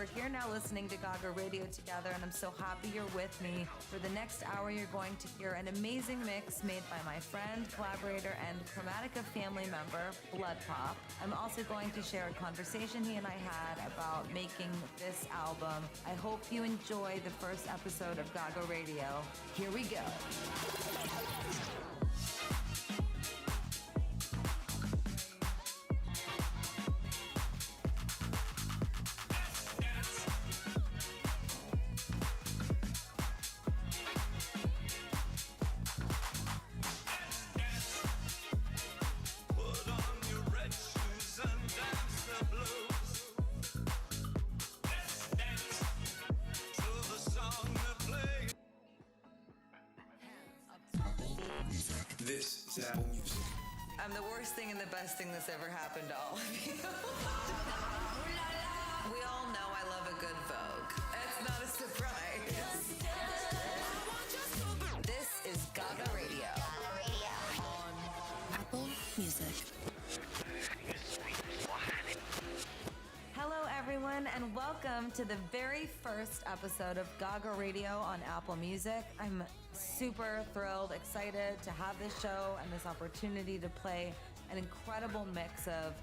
we're here now listening to Gaga Radio together, and I'm so happy you're with me. For the next hour, you're going to hear an amazing mix made by my friend, collaborator, and Chromatica family member, Blood Pop. I'm also going to share a conversation he and I had about making this album. I hope you enjoy the first episode of Gaga Radio. Here we go. This is Apple Music. I'm the worst thing and the best thing that's ever happened to all of you. We all know I love a good Vogue. It's not a surprise. This is Gaga Radio. On Apple Music. Hello, everyone, and welcome to the very first episode of Gaga Radio on Apple Music. I'm super thrilled, excited to have this show and this opportunity to play an incredible mix of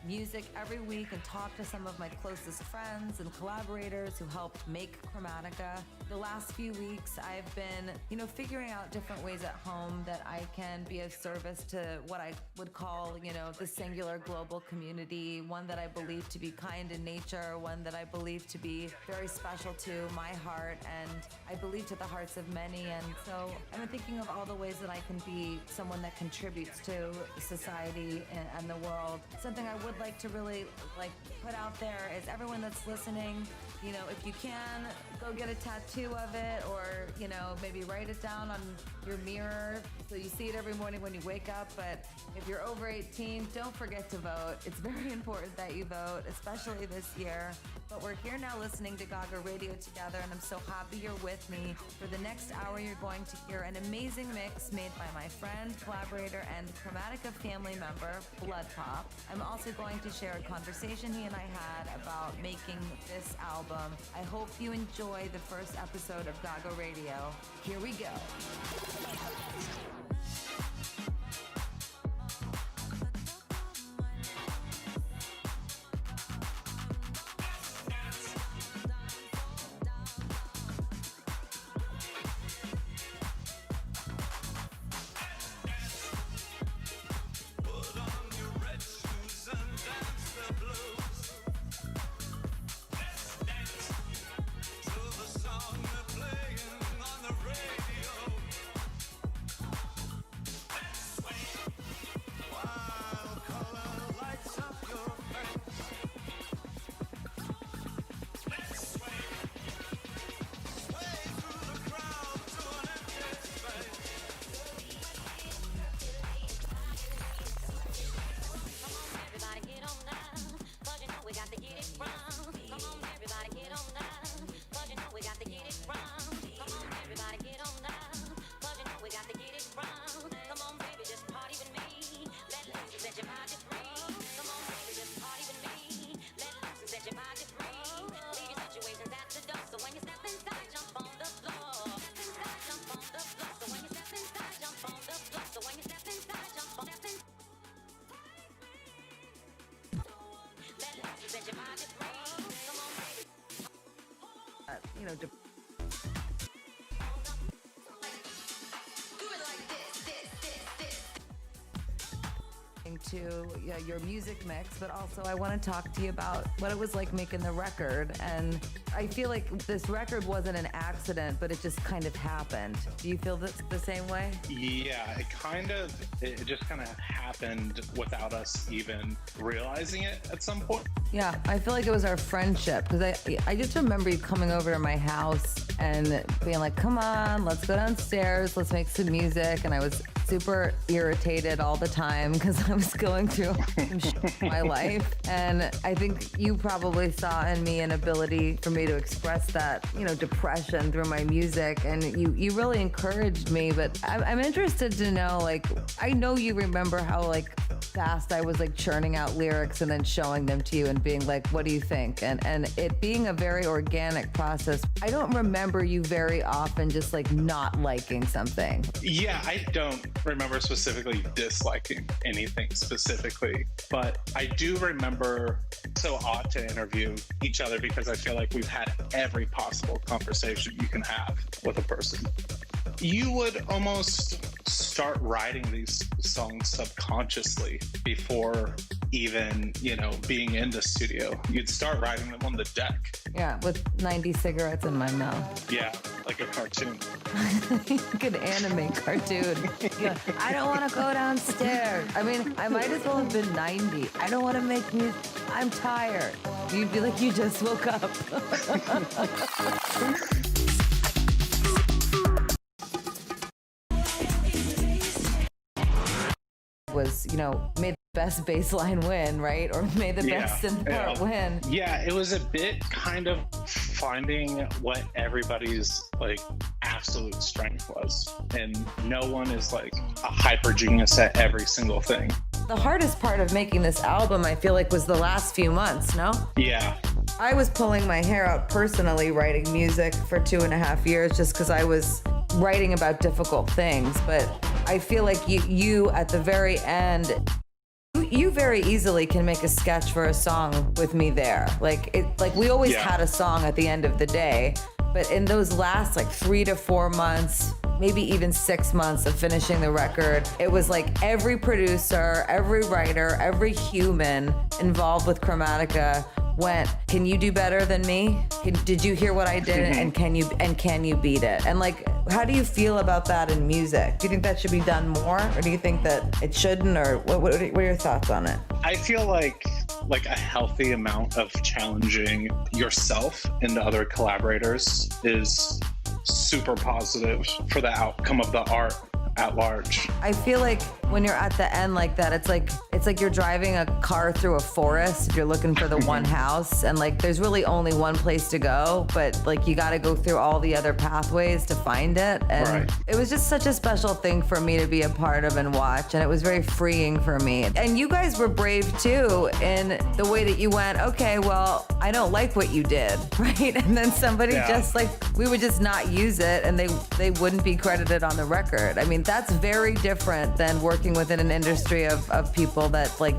music every week and talk to some of my closest friends and collaborators who helped make Chromatica. The last few weeks, I've been, figuring out different ways at home that I can be of service to what I would call, the singular global community, one that I believe to be kind in nature, one that I believe to be very special to my heart, and I believe to the hearts of many. And so I've been thinking of all the ways that I can be someone that contributes to society and the world. Something I would like to really put out there is everyone that's listening, if you can, go get a tattoo of it, or maybe write it down on your mirror so you see it every morning when you wake up. But if you're over 18, don't forget to vote. It's very important that you vote, especially this year. But we're here now listening to Gaga Radio together, and I'm so happy you're with me. For the next hour, you're going to hear an amazing mix made by my friend, collaborator, and Chromatica family member, Blood Pop. I'm also going to share a conversation he and I had about making this album. I hope you enjoy the first episode of Gaga Radio. Here we go. To your music mix, but also I want to talk to you about what it was like making the record. And I feel like this record wasn't an accident, but it just kind of happened. Do you feel the same way? Yeah, it just kind of happened without us even realizing it at some point. Yeah, I feel like it was our friendship, because I just remember you coming over to my house and being like, come on, let's go downstairs, let's make some music. And I was super irritated all the time because I was going through some shit in my life. And I think you probably saw in me an ability for me to express that, you know, depression through my music. And you really encouraged me. But I'm interested to know, like, I know you remember how, like, fast I was like churning out lyrics and then showing them to you and being like, what do you think? And it being a very organic process. I don't remember you very often just like not liking something. Yeah, I don't remember specifically disliking anything specifically, but I do remember so odd to interview each other because I feel like we've had every possible conversation you can have with a person. You would almost start writing these songs subconsciously before even, you know, being in the studio. You'd start writing them on the deck. Yeah, with 90 cigarettes in my mouth. Yeah, like a cartoon. Like an anime cartoon. Yeah, I don't want to go downstairs. I mean, I might as well have been 90. I don't want to make music. I'm tired. You'd be like, you just woke up. Was, you know, made the best bass line win, right? Or made the best synth part win. Yeah, it was a bit kind of finding what everybody's like absolute strength was. And no one is like a hyper genius at every single thing. The hardest part of making this album, I feel like, was the last few months, no? Yeah. I was pulling my hair out personally writing music for 2.5 years just because I was writing about difficult things. But I feel like you at the very end, you very easily can make a sketch for a song with me there. Like we always had a song at the end of the day, but in those last like 3 to 4 months, maybe even 6 months of finishing the record, it was like every producer, every writer, every human involved with Chromatica went, can you do better than me? Did you hear what I did? And can you beat it? And like, how do you feel about that in music? Do you think that should be done more, or do you think that it shouldn't? Or what are your thoughts on it? I feel like a healthy amount of challenging yourself and the other collaborators is super positive for the outcome of the art at large. I feel like when you're at the end like that, it's like you're driving a car through a forest. You're looking for the one house, and like there's really only one place to go, but like you got to go through all the other pathways to find it. And it was just such a special thing for me to be a part of and watch, and it was very freeing for me. And you guys were brave too in the way that you went, okay, well, I don't like what you did, right? And then somebody just like, we would just not use it, and they wouldn't be credited on the record. I mean, that's very different than working within an industry of people that like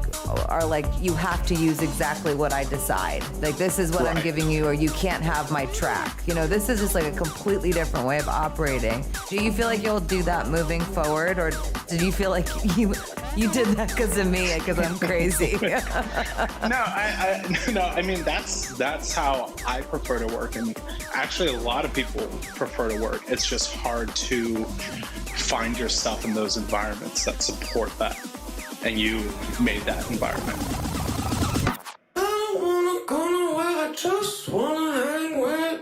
are like, you have to use exactly what I decide. Like, this is what I'm giving you, or you can't have my track. You know, this is just like a completely different way of operating. Do you feel like you'll do that moving forward, or did you feel like you did that because of me, because I'm crazy? I mean, that's how I prefer to work, and actually a lot of people prefer to work. It's just hard to find yourself in those environments that support that, and you made that environment. I don't wanna go nowhere, I just wanna hang with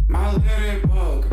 my ladybug.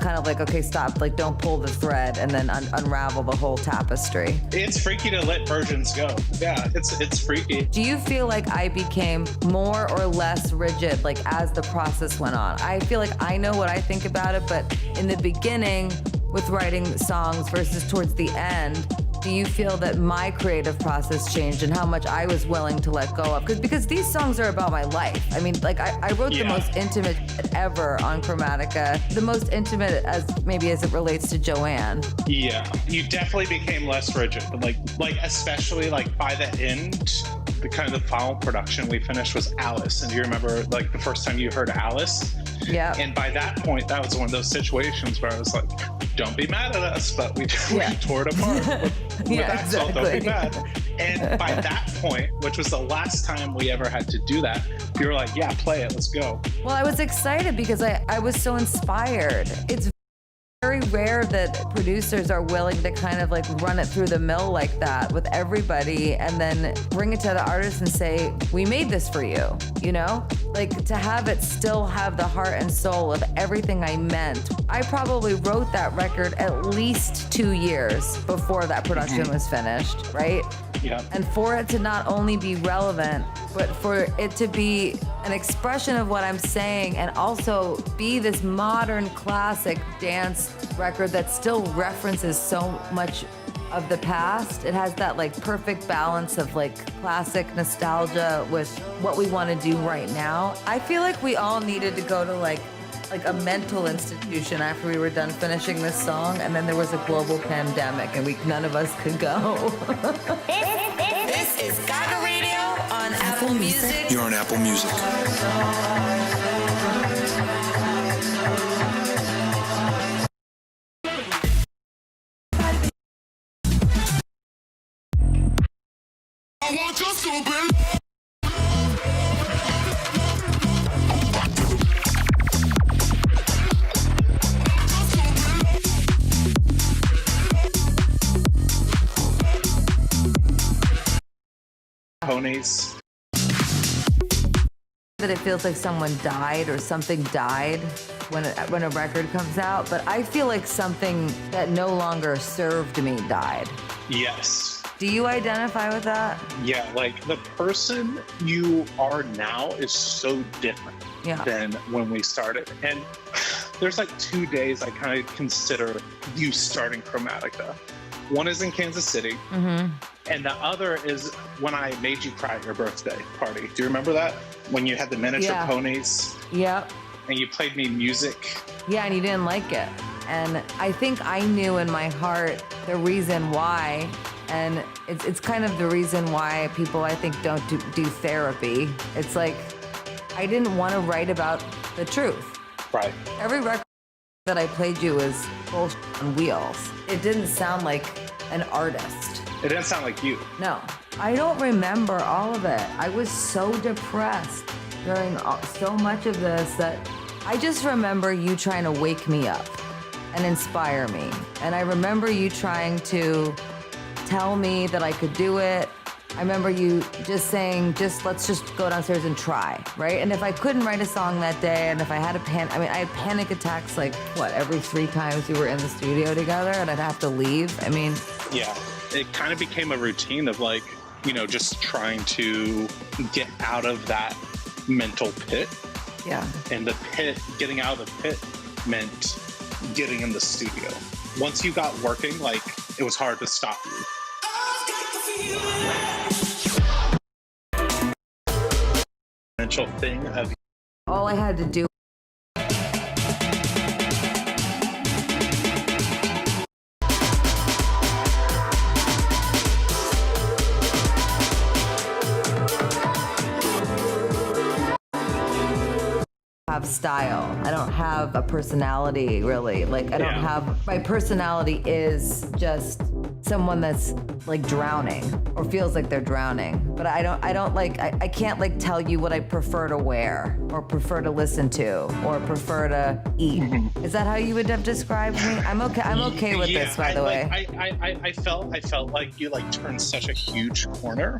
Kind of like, okay, stop, like don't pull the thread and then unravel the whole tapestry. It's freaky to let versions go. Yeah, it's freaky. Do you feel like I became more or less rigid like as the process went on? I feel like I know what I think about it, but in the beginning with writing songs versus towards the end, do you feel that my creative process changed and how much I was willing to let go of? Because these songs are about my life. I mean, like I wrote the most intimate ever on Chromatica, the most intimate as it relates to Joanne. Yeah, you definitely became less rigid, but like especially like by the end, the kind of the final production we finished was Alice. And do you remember like the first time you heard Alice? Yeah. And by that point, that was one of those situations where I was like, don't be mad at us, but we tore it apart with Axel, don't be mad. And by that point, which was the last time we ever had to do that, you were like, yeah, play it, let's go. Well, I was excited because I was so inspired. It's very rare that producers are willing to kind of like run it through the mill like that with everybody and then bring it to the artist and say, we made this for you, you know? Like to have it still have the heart and soul of everything I meant. I probably wrote that record at least 2 years before that production was finished, right? Yeah. And for it to not only be relevant, but for it to be an expression of what I'm saying and also be this modern classic dance record that still references so much of the past. It has that like perfect balance of like classic nostalgia with what we want to do right now. I feel like we all needed to go to like a mental institution after we were done finishing this song, and then there was a global pandemic and none of us could go. This is Gaga Radio on Apple Music. You're on Apple Music. I want your stupid. Ponies. That it feels like someone died or something died when a record comes out, but I feel like something that no longer served me died. Yes. Do you identify with that? Yeah, like the person you are now is so different than when we started. And there's like 2 days I kind of consider you starting Chromatica. One is in Kansas City, and the other is when I made you cry at your birthday party. Do you remember that? When you had the miniature ponies? Yep. And you played me music? Yeah, and you didn't like it. And I think I knew in my heart the reason why, and it's kind of the reason why people, I think, don't do therapy. It's like, I didn't want to write about the truth. Right. Every record that I played you was bullshit on wheels. It didn't sound like an artist. It didn't sound like you. No. I don't remember all of it. I was so depressed during so much of this that I just remember you trying to wake me up and inspire me. And I remember you trying to tell me that I could do it. I remember you just saying, let's just go downstairs and try, right? And if I couldn't write a song that day, and if I had I had panic attacks like, every 3 times we were in the studio together, and I'd have to leave. I mean... Yeah, it kind of became a routine of like, just trying to get out of that mental pit. Yeah. And getting out of the pit meant getting in the studio. Once you got working, like, it was hard to stop you. Thing of all I had to do have style. I don't have a personality really. Like I don't have, my personality is just someone that's like drowning or feels like they're drowning. But I can't like tell you what I prefer to wear or prefer to listen to or prefer to eat. Is that how you would have described me? I'm okay with this, by the way. I felt like you like turned such a huge corner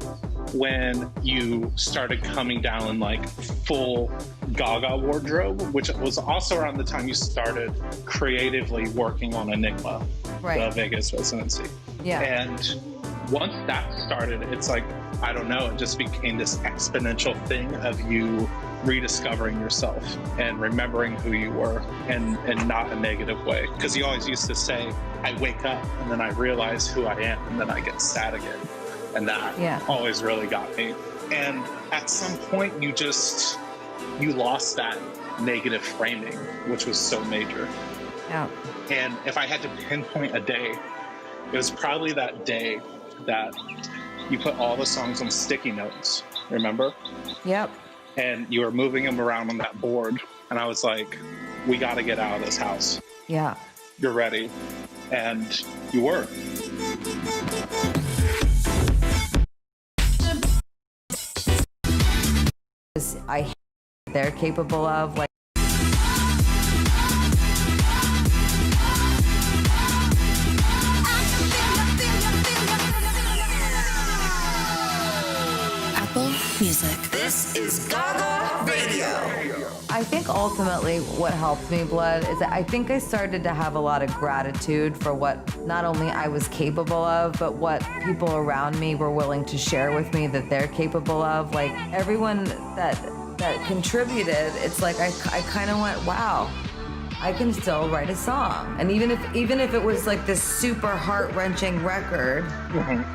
when you started coming down in like full Gaga wardrobe, which was also around the time you started creatively working on Enigma, the Vegas residency. Yeah. And once that started, it's like, I don't know, it just became this exponential thing of you rediscovering yourself and remembering who you were, and not a negative way. Because you always used to say, I wake up and then I realize who I am and then I get sad again. And that always really got me. And at some point you lost that negative framing, which was so major. Yeah. And if I had to pinpoint a day, it was probably that day that you put all the songs on sticky notes, remember? Yep. And you were moving them around on that board And I was like, we got to get out of this house. Yeah. You're ready. And you were. I hate what they're capable of. Like, Apple Music. This is Gaga Radio. I think ultimately what helped me, Blood, is that I think I started to have a lot of gratitude for what not only I was capable of, but what people around me were willing to share with me that they're capable of. Like, everyone that contributed, it's like I kind of went, wow, I can still write a song. And even if it was like this super heart-wrenching record,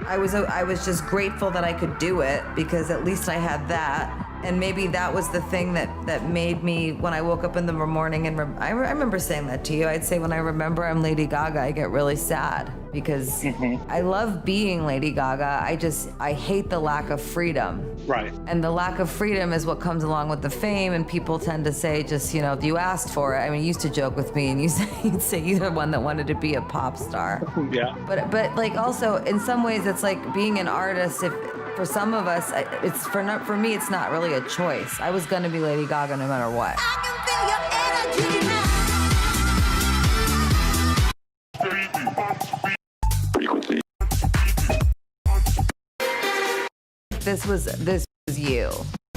I was just grateful that I could do it, because at least I had that. And maybe that was the thing that made me, when I woke up in the morning, and I remember saying that to you, I'd say when I remember I'm Lady Gaga, I get really sad, because I love being Lady Gaga. I hate the lack of freedom. Right. And the lack of freedom is what comes along with the fame, and people tend to say, just, you asked for it. I mean, you used to joke with me, and you'd say you're the one that wanted to be a pop star. Yeah. But like, also, in some ways, it's like being an artist. If for some of us, it's for me, it's not really a choice. I was gonna be Lady Gaga no matter what. I can feel your energy. This was you.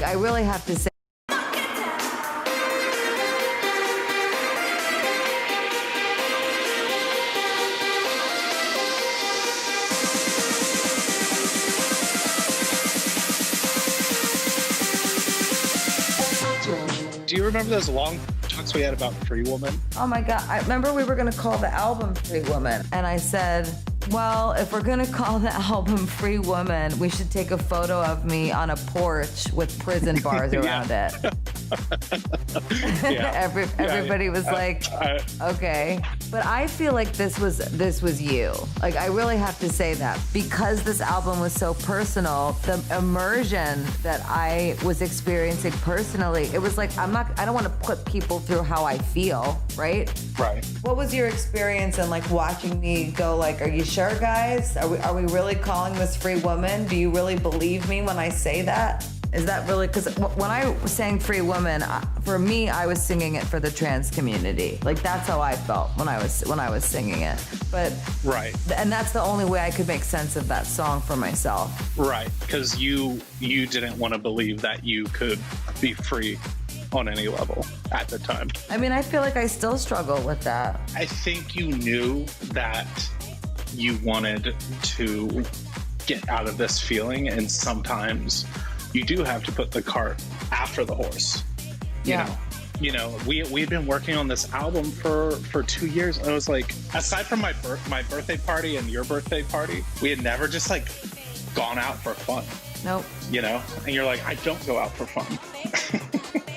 I really have to say. Do you remember those long talks we had about Free Woman? Oh my God, I remember we were gonna call the album Free Woman, and I said, well, if we're gonna call the album Free Woman, we should take a photo of me on a porch with prison bars around it. Everybody was like, okay. But I feel like this was you. Like, I really have to say that, because this album was so personal, the immersion that I was experiencing personally, it was like, I don't want to put people through how I feel, right? Right. What was your experience in like watching me go like, are you sure, guys? Are we really calling this Free Woman? Do you really believe me when I say that? Is that really, because when I sang Free Woman, for me, I was singing it for the trans community. Like, that's how I felt when I was singing it. But right. And that's the only way I could make sense of that song for myself. Right, because you didn't want to believe that you could be free on any level at the time. I mean, I feel like I still struggle with that. I think you knew that you wanted to get out of this feeling, and sometimes you do have to put the cart after the horse. You know, we had been working on this album for 2 years, and I was like, aside from my birthday party and your birthday party, we had never just like gone out for fun. Nope. You know, and you're like, I don't go out for fun.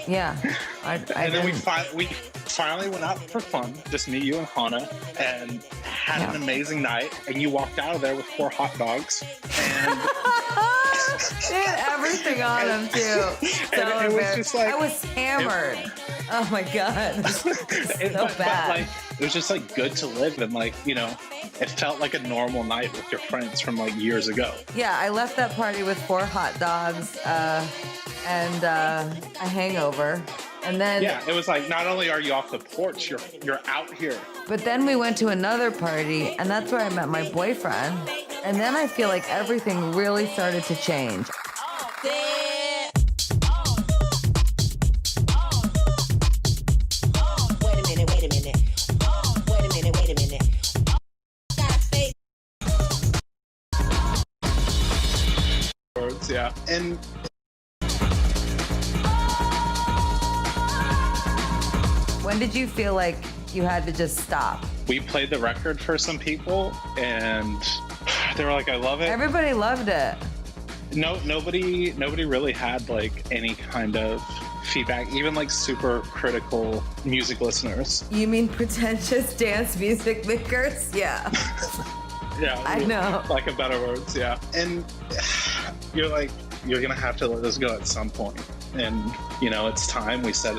Yeah. And then we finally went out for fun, just me, you, and Hannah, and had an amazing night. And you walked out of there with 4 hot dogs. And they had everything on them too. So it was just like, I was hammered. Oh my God. But like, it was just like good to live, and like, you know, it felt like a normal night with your friends from like years ago. Yeah, I left that party with 4 hot dogs and a hangover. And then it was like, not only are you off the porch, you're out here. But then we went to another party, and that's where I met my boyfriend. And then I feel like everything really started to change. Yeah. And when did you feel like you had to just stop? We played the record for some people, and they were like, I love it. Everybody loved it. No, nobody really had like any kind of feedback, even like super critical music listeners. You mean pretentious dance music makers? Yeah. Yeah. I know. Like a better words, yeah. And you're like, you're gonna have to let this go at some point. and it's time. We set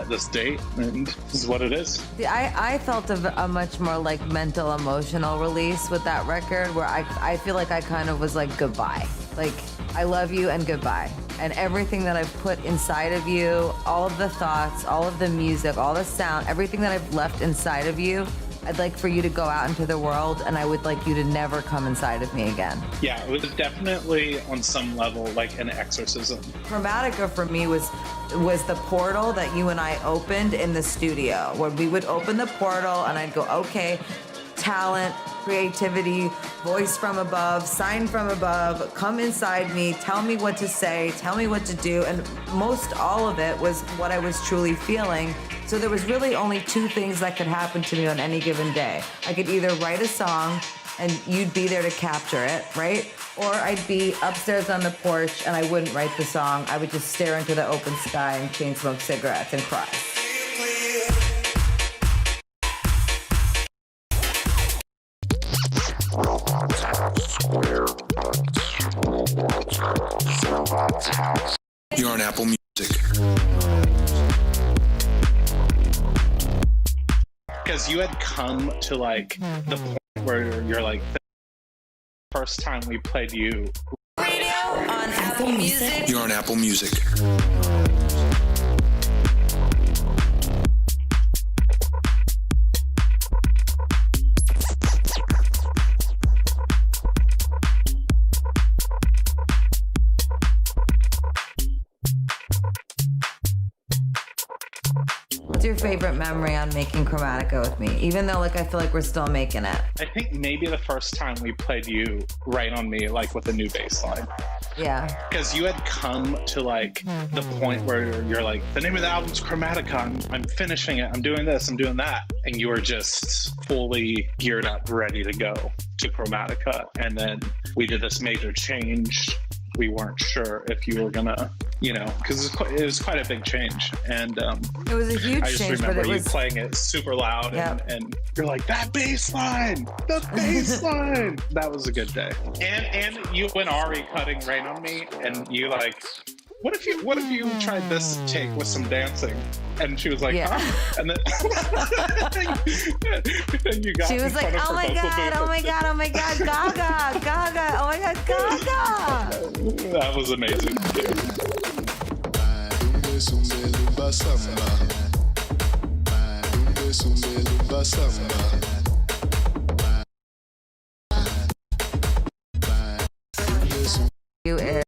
this date, and this is what it is. See, I felt a much more like mental, emotional release with that record, where I feel like I kind of was like goodbye. Like, I love you and goodbye. And everything that I've put inside of you, all of the thoughts, all of the music, all the sound, everything that I've left inside of you, I'd like for you to go out into the world, and I would like you to never come inside of me again. Yeah, it was definitely on some level like an exorcism. Chromatica for me was the portal that you and I opened in the studio, where we would open the portal and I'd go, okay, talent, creativity, voice from above, sign from above, come inside me, tell me what to say, tell me what to do. And most all of it was what I was truly feeling. So there was really only two things that could happen to me on any given day. I could either write a song and you'd be there to capture it, right? Or I'd be upstairs on the porch and I wouldn't write the song. I would just stare into the open sky and chain smoke cigarettes and cry. You're on Apple Music. Because you had come to like the point where you're like, the first time we played you. Radio on Apple Music. You're on Apple Music. What's your favorite memory on making Chromatica with me? Even though like I feel like we're still making it. I think maybe the first time we played you Right on Me, like with a new bass line. Yeah. Because you had come to like the point where you're like, the name of the album's Chromatica. I'm finishing it. I'm doing this. I'm doing that. And you were just fully geared up, ready to go to Chromatica. And then we did this major change. We weren't sure if you were gonna, because it was quite a big change. And it was a huge I just change, remember but it you was playing it super loud, and you're like, that bass line, the bass line. That was a good day. And you and Ari cutting Rain on Me, and you like, what if you tried this take with some dancing? And she was like, huh? And then and you got she was like, oh my god, oh my god, oh my god, Gaga, Gaga, oh my god, Gaga. That was amazing. You is.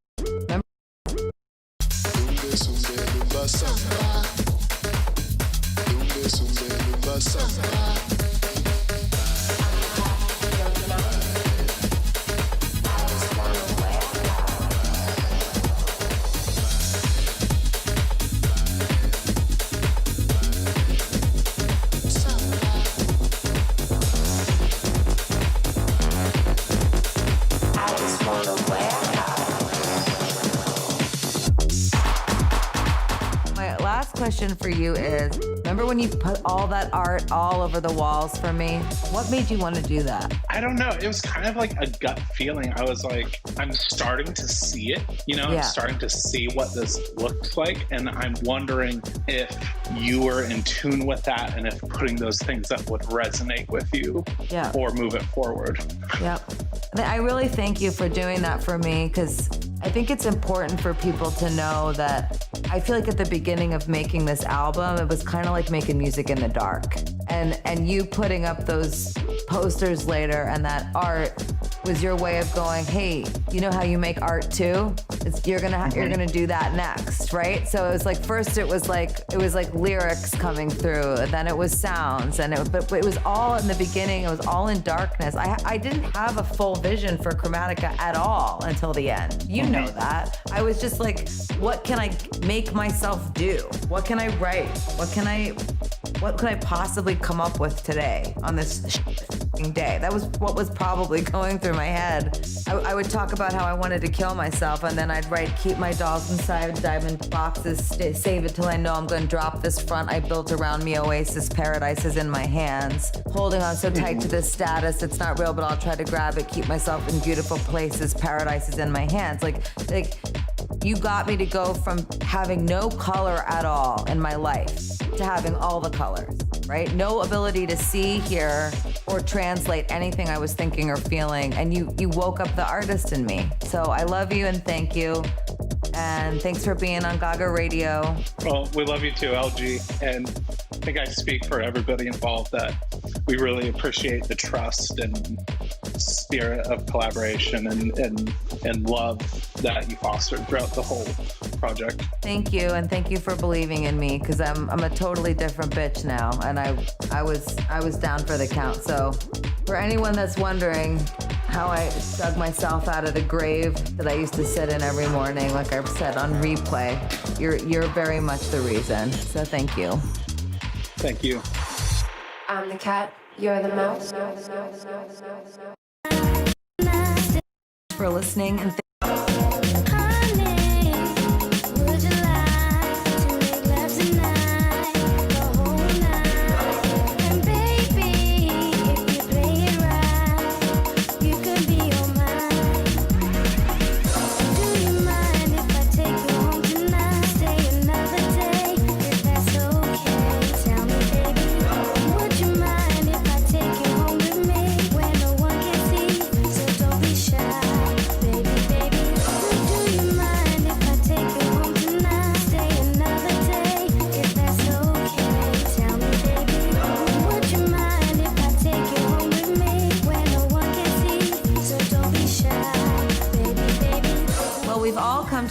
Question for you is, remember when you put all that art all over the walls for me? What made you want to do that? I don't know. It was kind of like a gut feeling. I was like, I'm starting to see it. I'm starting to see what this looks like. And I'm wondering if you were in tune with that and if putting those things up would resonate with you or move it forward. Yep. I really thank you for doing that for me, because I think it's important for people to know that I feel like at the beginning of making this album, it was kind of like making music in the dark. And you putting up those posters later and that art was your way of going, hey, you know how you make art too? You're gonna do that next, right? So it was like, first it was like lyrics coming through, then it was sounds, but it was all in the beginning, it was all in darkness. I didn't have a full vision for Chromatica at all until the end. You know that. I was just like, what can I make myself do? What can I write? What could I possibly come up with today on this day? That was what was probably going through my head. I would talk about how I wanted to kill myself, and then I'd write, keep my dolls inside diamond boxes, save it till I know I'm going to drop this front I built around me, oasis, paradise is in my hands. Holding on so tight to this status, it's not real, but I'll try to grab it, keep myself in beautiful places, paradise is in my hands. Like You got me to go from having no color at all in my life to having all the colors, right? No ability to see, hear, or translate anything I was thinking or feeling. And you woke up the artist in me. So I love you and thank you. And thanks for being on Gaga Radio. Well, we love you too, LG. And I think I speak for everybody involved that we really appreciate the trust and spirit of collaboration and love that you fostered throughout the whole project. Thank you, and thank you for believing in me, because I'm a totally different bitch now, and I was down for the count. So for anyone that's wondering how I dug myself out of the grave that I used to sit in every morning, like I've said on replay, you're very much the reason. So thank you. Thank you. I'm the cat, you're the mouse. For listening and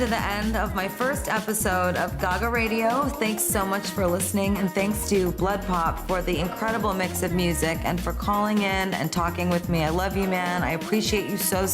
to the end of my first episode of Gaga Radio. Thanks so much for listening, and thanks to Blood Pop for the incredible mix of music and for calling in and talking with me. I love you, man. I appreciate you so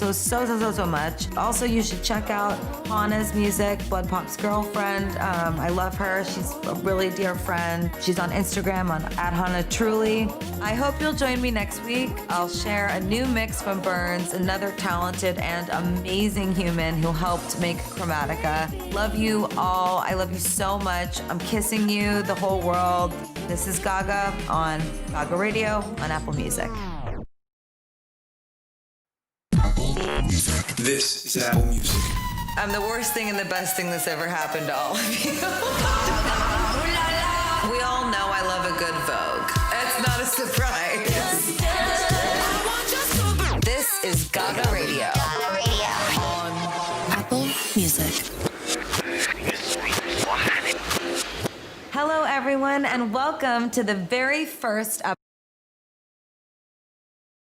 much. Also, you should check out Hannah's music, Blood Pop's girlfriend. I love her. She's a really dear friend. She's on Instagram on @HannahTruly. I hope you'll join me next week. I'll share a new mix from Burns, another talented and amazing human who helped make Chromatica. Love you all. I love you so much. I'm kissing you, the whole world. This is Gaga on Gaga Radio on Apple Music. This is Apple Music. I'm the worst thing and the best thing that's ever happened to all of you. We all know I love a good Vogue. It's not a surprise. This is Gaga Radio. On Apple Music. Hello, everyone, and welcome to the very first episode